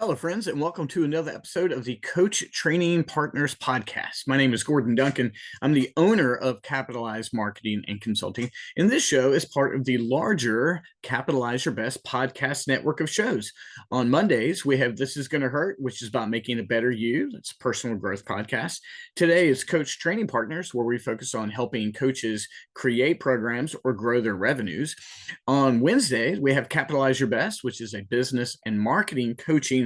Hello, friends, and welcome to another episode of the Coach Training Partners Podcast. My name is Gordon Duncan. I'm the owner of Capitalize Marketing and Consulting, and this show is part of the larger Capitalize Your Best podcast network of shows. On Mondays, we have This Is Going to Hurt, which is about making a better you. That's a personal growth podcast. Today is Coach Training Partners, where we focus on helping coaches create programs or grow their revenues. On Wednesday, we have Capitalize Your Best, which is a business and marketing coaching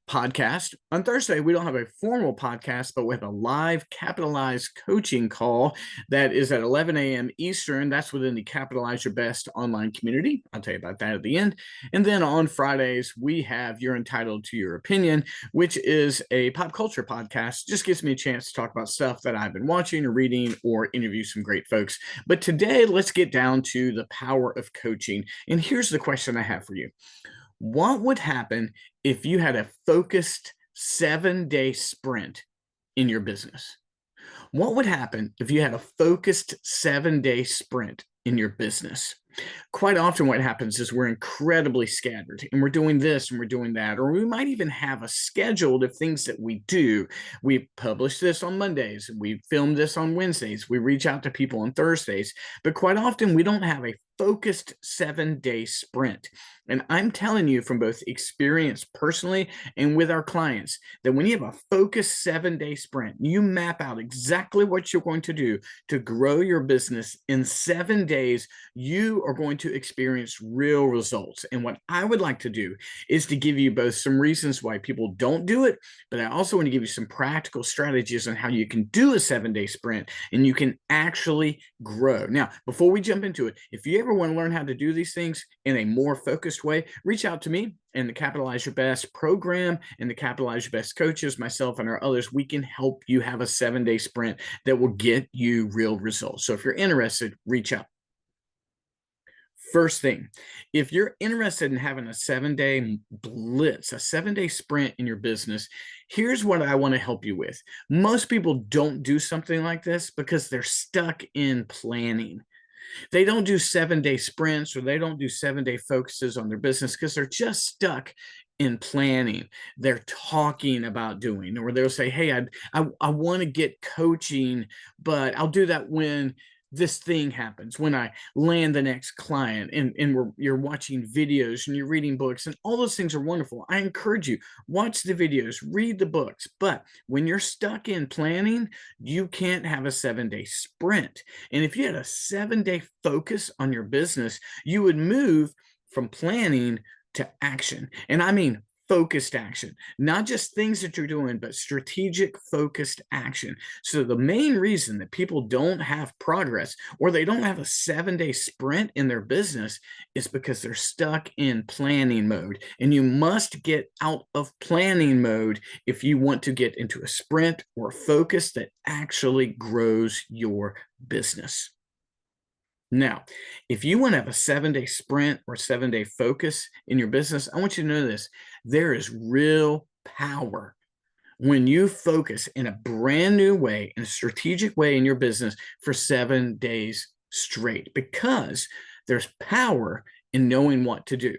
podcast. On Thursday, we don't have a formal podcast, but we have a live Capitalize coaching call that is at 11 a.m. Eastern. That's within the Capitalize Your Best online community. I'll tell you about that at the end. And then on Fridays, we have You're Entitled to Your Opinion, which is a pop culture podcast. Just gives me a chance to talk about stuff that I've been watching or reading or interview some great folks. But today, let's get down to the power of coaching. And here's the question I have for you. What would happen if you had a focused 7-day sprint in your business? What would happen if you had a focused 7-day sprint in your business? Quite often what happens is we're incredibly scattered and we're doing this and we're doing that, or we might even have a schedule of things that we do. We publish this on Mondays, we film this on Wednesdays, we reach out to people on Thursdays, but quite often we don't have a focused 7-day sprint. And I'm telling you from both experience personally and with our clients that when you have a focused 7-day sprint, you map out exactly what you're going to do to grow your business in 7 days, you are going to experience real results. And what I would like to do is to give you both some reasons why people don't do it, but I also want to give you some practical strategies on how you can do a 7-day sprint and you can actually grow. Now, before we jump into it, if you ever want to learn how to do these things in a more focused way, reach out to me and the Capitalize Your Best program and the Capitalize Your Best coaches, myself and our others. We can help you have a 7-day sprint that will get you real results. So if you're interested, reach out. First thing, if you're interested in having a 7-day blitz, a 7-day sprint in your business, here's what I want to help you with. Most people don't do something like this because they're stuck in planning. They don't do 7-day sprints or they don't do 7-day focuses on their business because they're just stuck in planning. They're talking about doing, or they'll say, hey, I want to get coaching, but I'll do that when this thing happens, when I land the next client, and you're watching videos and you're reading books, and all those things are wonderful. I encourage you, watch the videos, read the books, but when you're stuck in planning, you can't have a 7-day sprint. And if you had a 7-day focus on your business, you would move from planning to action. And I mean focused action, not just things that you're doing, but strategic focused action. So the main reason that people don't have progress or they don't have a 7-day sprint in their business is because they're stuck in planning mode. And you must get out of planning mode if you want to get into a sprint or focus that actually grows your business. Now, if you want to have a 7-day sprint or 7-day focus in your business, I want you to know this. There is real power when you focus in a brand new way, in a strategic way in your business for 7 days straight, because there's power in knowing what to do.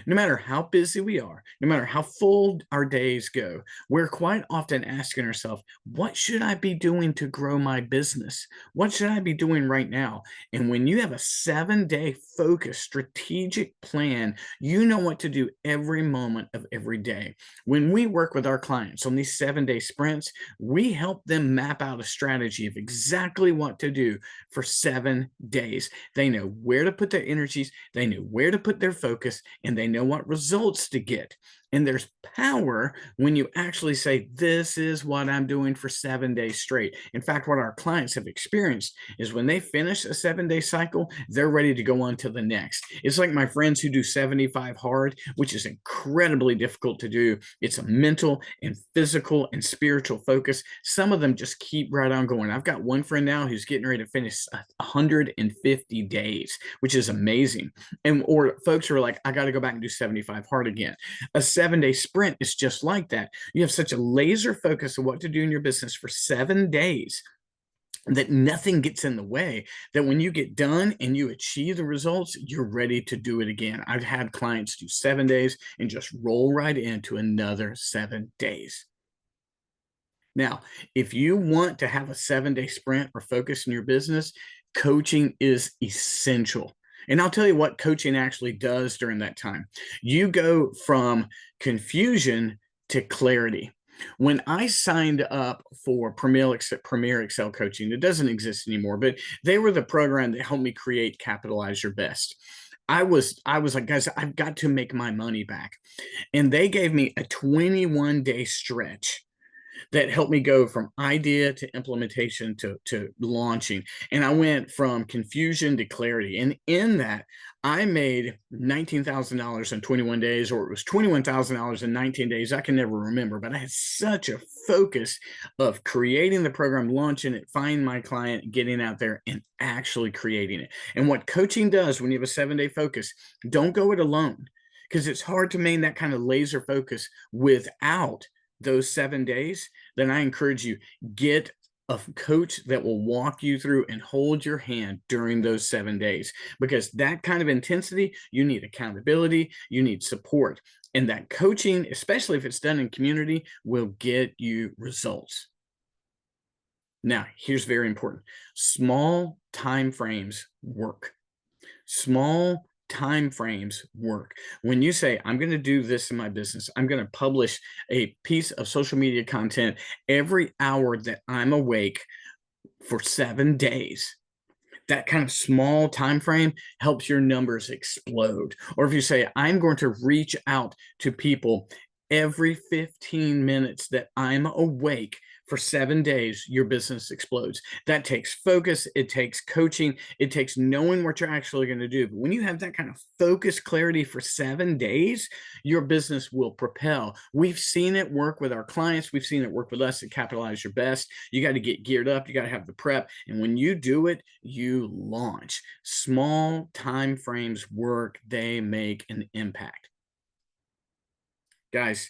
No matter how busy we are, no matter how full our days go, we're quite often asking ourselves, what should I be doing to grow my business? What should I be doing right now? And when you have a 7-day focused strategic plan, you know what to do every moment of every day. When we work with our clients on these 7-day sprints, we help them map out a strategy of exactly what to do for 7 days. They know where to put their energies, they know where to put their focus, and they know what results to get. And there's power when you actually say, this is what I'm doing for 7 days straight. In fact, what our clients have experienced is when they finish a 7-day cycle, they're ready to go on to the next. It's like my friends who do 75 hard, which is incredibly difficult to do. It's a mental and physical and spiritual focus. Some of them just keep right on going. I've got one friend now who's getting ready to finish 150 days, which is amazing. Or folks who are like, I got to go back and do 75 hard again. A 7-day sprint is just like that. You have such a laser focus of what to do in your business for 7 days. that nothing gets in the way, that when you get done and you achieve the results, you're ready to do it again. I've had clients do 7 days and just roll right into another 7 days. Now, if you want to have a 7-day sprint or focus in your business, coaching is essential. And I'll tell you what coaching actually does during that time. You go from confusion to clarity. When I signed up for Premier Excel coaching, it doesn't exist anymore, but they were the program that helped me create Capitalize Your Best. I was like, guys, I've got to make my money back. And they gave me a 21-day stretch that helped me go from idea to implementation to launching. And I went from confusion to clarity. And in that, I made $19,000 in 21 days, or it was $21,000 in 19 days. I can never remember, but I had such a focus of creating the program, launching it, finding my client, getting out there and actually creating it. And what coaching does when you have a 7-day focus, don't go it alone, because it's hard to maintain that kind of laser focus without those 7 days. Then I encourage you, get a coach that will walk you through and hold your hand during those 7 days, because that kind of intensity, you need accountability, you need support. And that coaching, especially if it's done in community, will get you results. Now, here's very important. Small time frames work. Small time frames work. When you say, I'm going to do this in my business, I'm going to publish a piece of social media content every hour that I'm awake for 7 days, that kind of small time frame helps your numbers explode. Or if you say, I'm going to reach out to people every 15 minutes that I'm awake for 7 days, your business explodes. That takes focus. It takes coaching. It takes knowing what you're actually going to do. But when you have that kind of focus clarity for 7 days, your business will propel. We've seen it work with our clients. We've seen it work with us at Capitalize Your Best. You got to get geared up. You got to have the prep. And when you do it, you launch. Small time frames work. They make an impact. Guys,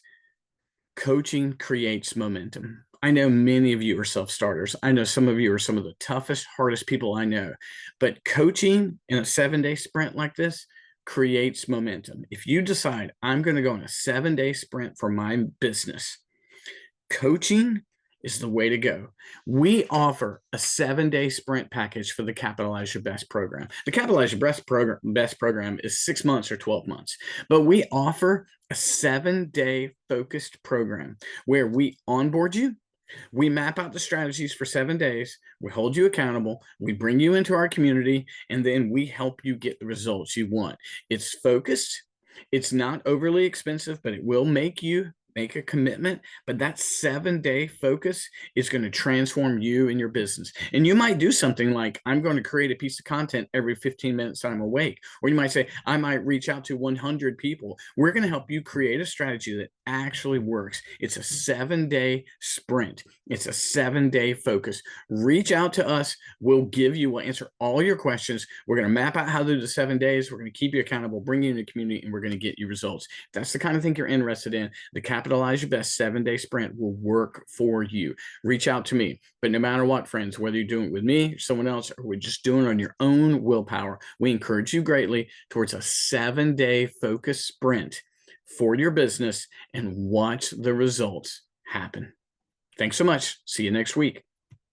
coaching creates momentum. I know many of you are self-starters. I know some of you are some of the toughest, hardest people I know. But coaching in a 7-day sprint like this creates momentum. If you decide, I'm going to go on a 7-day sprint for my business, coaching is the way to go. We offer a 7-day sprint package for the Capitalize Your Best program. The Capitalize Your Best program is 6 months or 12 months, but we offer a 7-day focused program where we onboard you. We map out the strategies for 7 days. We hold you accountable. We bring you into our community, and then we help you get the results you want. It's focused. It's not overly expensive, but it will make you make a commitment. But that 7-day focus is going to transform you and your business. And you might do something like, I'm going to create a piece of content every 15 minutes that I'm awake. Or you might say, I might reach out to 100 people. We're going to help you create a strategy that actually works. It's a 7-day sprint. It's a 7-day focus. Reach out to us. We'll answer all your questions. We're going to map out how to do the 7 days. We're going to keep you accountable, bring you into the community, and we're going to get you results. If that's the kind of thing you're interested in, the Capitalize Your Best 7-day sprint will work for you. Reach out to me. But no matter what, friends, whether you're doing it with me, or someone else, or we're just doing it on your own willpower, we encourage you greatly towards a 7-day focus sprint for your business and watch the results happen. Thanks so much. See you next week.